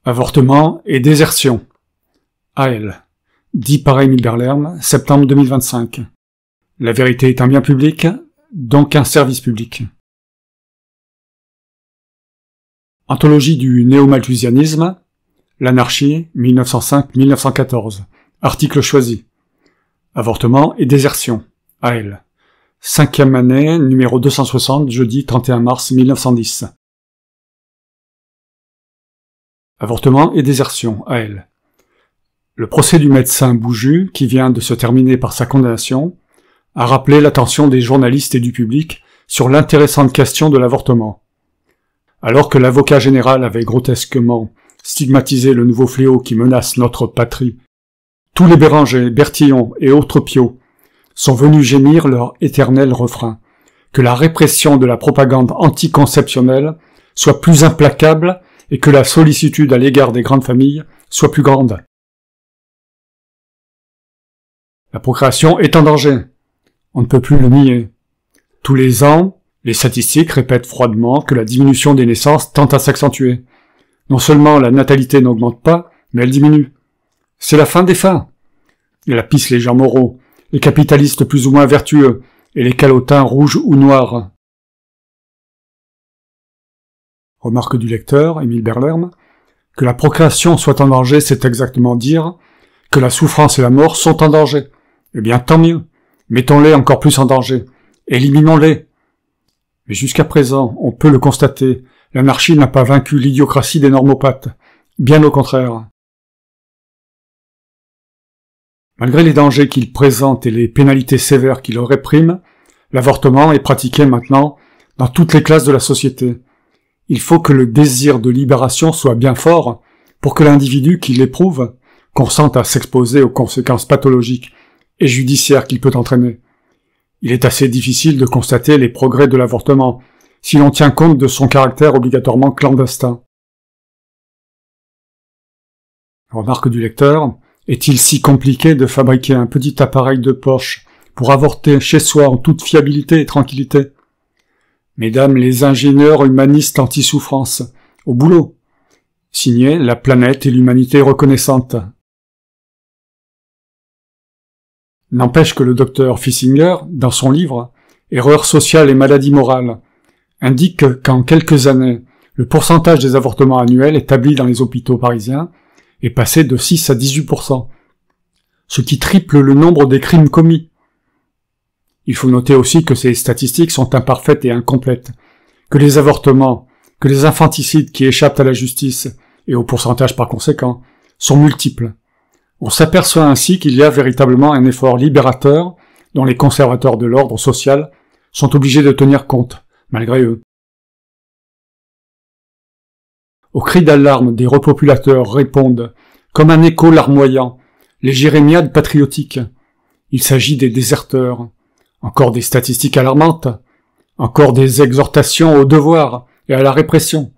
Avortement et désertion. AL. Dit par Émile Berlerme, septembre 2025. La vérité est un bien public, donc un service public. Anthologie du néo-malthusianisme, l'anarchie, 1905-1914. Article choisi. Avortement et désertion. AL. 5e année, numéro 260, jeudi 31 mars 1910. Avortement et désertion. AL. Le procès du médecin Bouju, qui vient de se terminer par sa condamnation, a rappelé l'attention des journalistes et du public sur l'intéressante question de l'avortement. Alors que l'avocat général avait grotesquement stigmatisé le nouveau fléau qui menace notre patrie, tous les Béranger, Bertillon et autres Piot sont venus gémir leur éternel refrain, que la répression de la propagande anticonceptionnelle soit plus implacable et que la sollicitude à l'égard des grandes familles soit plus grande. La procréation est en danger. On ne peut plus le nier. Tous les ans, les statistiques répètent froidement que la diminution des naissances tend à s'accentuer. Non seulement la natalité n'augmente pas, mais elle diminue. C'est la fin des fins. Et la pisse les gens moraux, les capitalistes plus ou moins vertueux, et les calotins rouges ou noirs. Remarque du lecteur, Émile Berlerme, que la procréation soit en danger, c'est exactement dire que la souffrance et la mort sont en danger. Eh bien, tant mieux. Mettons-les encore plus en danger. Éliminons-les. Mais jusqu'à présent, on peut le constater, l'anarchie n'a pas vaincu l'idiocratie des normopathes. Bien au contraire. Malgré les dangers qu'il présente et les pénalités sévères qu'il réprime, l'avortement est pratiqué maintenant dans toutes les classes de la société. Il faut que le désir de libération soit bien fort pour que l'individu qui l'éprouve consente à s'exposer aux conséquences pathologiques et judiciaires qu'il peut entraîner. Il est assez difficile de constater les progrès de l'avortement si l'on tient compte de son caractère obligatoirement clandestin. Remarque du lecteur, est-il si compliqué de fabriquer un petit appareil de poche pour avorter chez soi en toute fiabilité et tranquillité? Mesdames les ingénieurs humanistes anti-souffrance, au boulot. Signé La planète et l'humanité reconnaissante. N'empêche que le docteur Fissinger, dans son livre « Erreurs sociales et maladies morales », indique qu'en quelques années, le pourcentage des avortements annuels établis dans les hôpitaux parisiens est passé de 6 à 18%, ce qui triple le nombre des crimes commis. Il faut noter aussi que ces statistiques sont imparfaites et incomplètes, que les avortements, que les infanticides qui échappent à la justice, et au pourcentage par conséquent, sont multiples. On s'aperçoit ainsi qu'il y a véritablement un effort libérateur dont les conservateurs de l'ordre social sont obligés de tenir compte, malgré eux. Aux cris d'alarme des repopulateurs répondent, comme un écho larmoyant, les jérémiades patriotiques. Il s'agit des déserteurs. Encore des statistiques alarmantes, encore des exhortations au devoir et à la répression.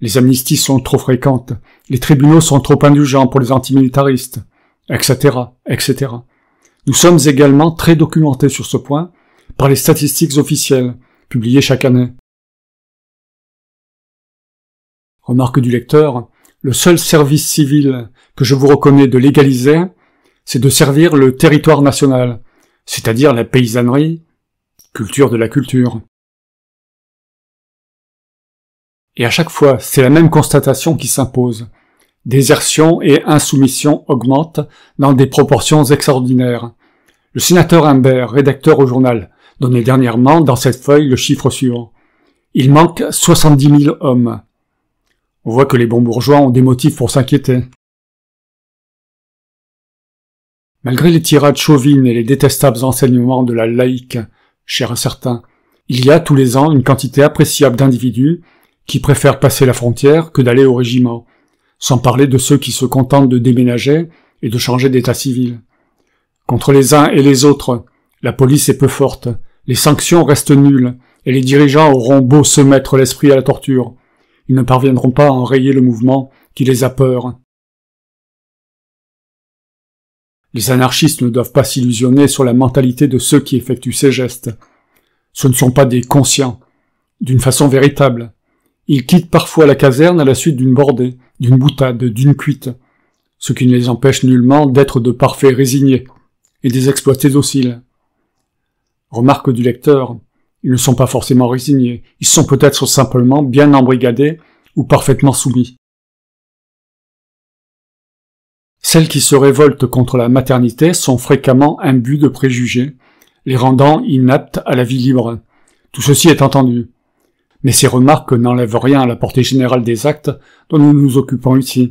Les amnisties sont trop fréquentes, les tribunaux sont trop indulgents pour les antimilitaristes, etc., etc. Nous sommes également très documentés sur ce point par les statistiques officielles, publiées chaque année. Remarque du lecteur, le seul service civil que je vous reconnais de légaliser, c'est de servir le territoire national, c'est-à-dire la paysannerie, culture de la culture. Et à chaque fois, c'est la même constatation qui s'impose. Désertion et insoumission augmentent dans des proportions extraordinaires. Le sénateur Imbert, rédacteur au journal, donnait dernièrement dans cette feuille le chiffre suivant. Il manque 70 000 hommes. On voit que les bons bourgeois ont des motifs pour s'inquiéter. Malgré les tirades chauvines et les détestables enseignements de la laïque, chers à certains, il y a tous les ans une quantité appréciable d'individus qui préfèrent passer la frontière que d'aller au régiment, sans parler de ceux qui se contentent de déménager et de changer d'état civil. Contre les uns et les autres, la police est peu forte, les sanctions restent nulles, et les dirigeants auront beau se mettre l'esprit à la torture. Ils ne parviendront pas à enrayer le mouvement qui les a peur. Les anarchistes ne doivent pas s'illusionner sur la mentalité de ceux qui effectuent ces gestes. Ce ne sont pas des conscients, d'une façon véritable. Ils quittent parfois la caserne à la suite d'une bordée, d'une boutade, d'une cuite, ce qui ne les empêche nullement d'être de parfaits résignés et des exploités dociles. Remarque du lecteur, ils ne sont pas forcément résignés, ils sont peut-être simplement bien embrigadés ou parfaitement soumis. Celles qui se révoltent contre la maternité sont fréquemment imbues de préjugés, les rendant inaptes à la vie libre. Tout ceci est entendu. Mais ces remarques n'enlèvent rien à la portée générale des actes dont nous nous occupons ici.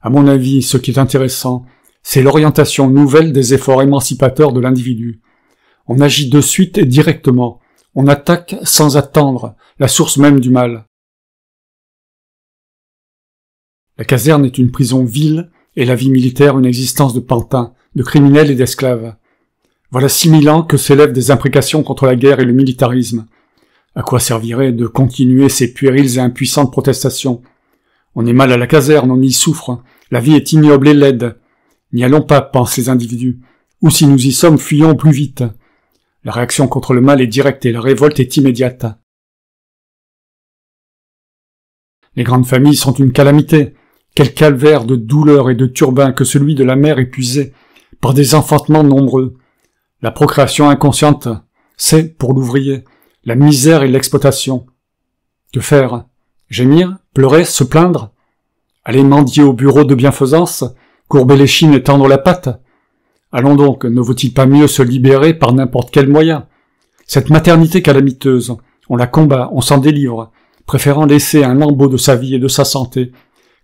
À mon avis, ce qui est intéressant, c'est l'orientation nouvelle des efforts émancipateurs de l'individu. On agit de suite et directement. On attaque sans attendre la source même du mal. La caserne est une prison vile et la vie militaire une existence de pantins, de criminels et d'esclaves. Voilà 6000 ans que s'élèvent des imprécations contre la guerre et le militarisme. À quoi servirait de continuer ces puériles et impuissantes protestations? On est mal à la caserne, on y souffre, la vie est ignoble et laide. N'y allons pas, pensent les individus, ou si nous y sommes, fuyons plus vite. La réaction contre le mal est directe et la révolte est immédiate. Les grandes familles sont une calamité. Quel calvaire de douleur et de turbin que celui de la mère épuisée par des enfantements nombreux. La procréation inconsciente, c'est, pour l'ouvrier, la misère et l'exploitation. Que faire? Gémir? Pleurer? Se plaindre? Aller mendier au bureau de bienfaisance? Courber l'échine et tendre la patte? Allons donc, ne vaut-il pas mieux se libérer par n'importe quel moyen? Cette maternité calamiteuse, on la combat, on s'en délivre, préférant laisser un lambeau de sa vie et de sa santé,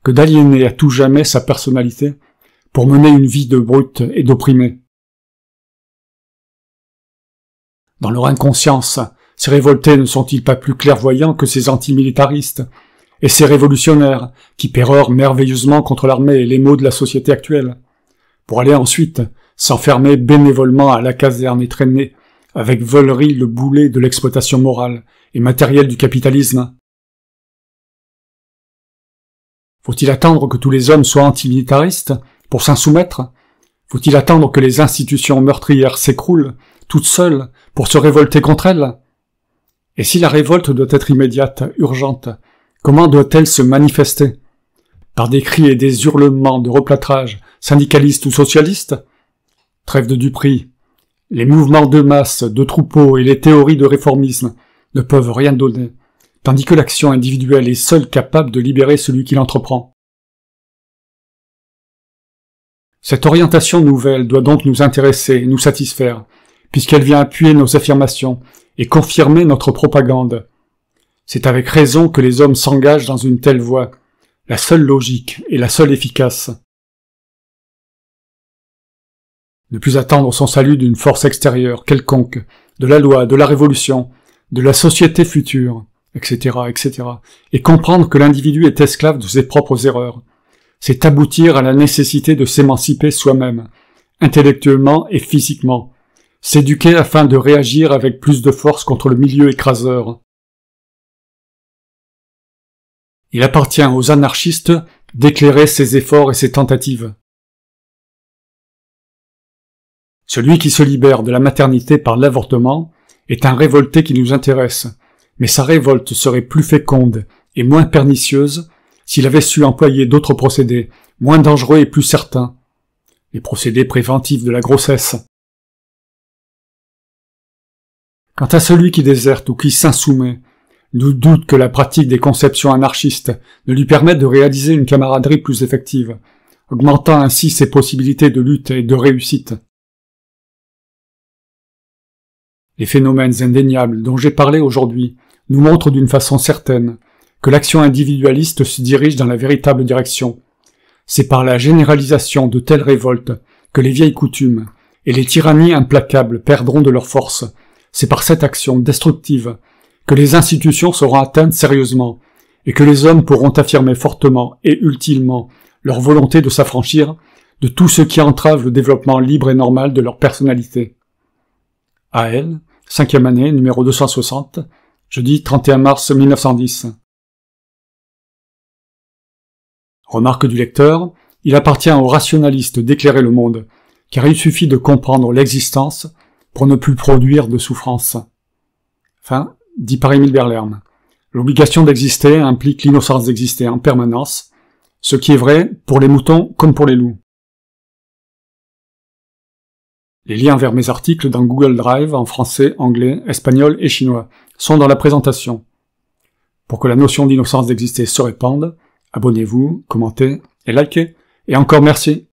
que d'aliéner à tout jamais sa personnalité, pour mener une vie de brute et d'opprimé. Dans leur inconscience, ces révoltés ne sont-ils pas plus clairvoyants que ces antimilitaristes, et ces révolutionnaires qui pérorent merveilleusement contre l'armée et les maux de la société actuelle, pour aller ensuite s'enfermer bénévolement à la caserne et traîner avec volerie le boulet de l'exploitation morale et matérielle du capitalisme? Faut-il attendre que tous les hommes soient antimilitaristes pour s'en soumettre? Faut-il attendre que les institutions meurtrières s'écroulent, toutes seules, pour se révolter contre elles? Et si la révolte doit être immédiate, urgente, comment doit-elle se manifester? Par des cris et des hurlements de replâtrage, syndicalistes ou socialistes? Trêve de duperie. Les mouvements de masse, de troupeaux et les théories de réformisme ne peuvent rien donner, tandis que l'action individuelle est seule capable de libérer celui qui l'entreprend. Cette orientation nouvelle doit donc nous intéresser et nous satisfaire, puisqu'elle vient appuyer nos affirmations et confirmer notre propagande. C'est avec raison que les hommes s'engagent dans une telle voie, la seule logique et la seule efficace. Ne plus attendre son salut d'une force extérieure quelconque, de la loi, de la révolution, de la société future, etc., etc., et comprendre que l'individu est esclave de ses propres erreurs. C'est aboutir à la nécessité de s'émanciper soi-même, intellectuellement et physiquement, s'éduquer afin de réagir avec plus de force contre le milieu écraseur. Il appartient aux anarchistes d'éclairer ses efforts et ses tentatives. Celui qui se libère de la maternité par l'avortement est un révolté qui nous intéresse, mais sa révolte serait plus féconde et moins pernicieuse s'il avait su employer d'autres procédés, moins dangereux et plus certains, les procédés préventifs de la grossesse. Quant à celui qui déserte ou qui s'insoumet, nous doute que la pratique des conceptions anarchistes ne lui permette de réaliser une camaraderie plus effective, augmentant ainsi ses possibilités de lutte et de réussite. Les phénomènes indéniables dont j'ai parlé aujourd'hui nous montrent d'une façon certaine que l'action individualiste se dirige dans la véritable direction. C'est par la généralisation de telles révoltes que les vieilles coutumes et les tyrannies implacables perdront de leur force. C'est par cette action destructive que les institutions seront atteintes sérieusement et que les hommes pourront affirmer fortement et utilement leur volonté de s'affranchir de tout ce qui entrave le développement libre et normal de leur personnalité. A.L., 5e année, numéro 260, jeudi 31 mars 1910. Remarque du lecteur, il appartient aux rationalistes d'éclairer le monde, car il suffit de comprendre l'existence pour ne plus produire de souffrance. Fin, dit par Émile Berlerme. L'obligation d'exister implique l'innocence d'exister en permanence, ce qui est vrai pour les moutons comme pour les loups. Les liens vers mes articles dans Google Drive en français, anglais, espagnol et chinois sont dans la présentation. Pour que la notion d'innocence d'exister se répande, abonnez-vous, commentez et likez. Et encore merci.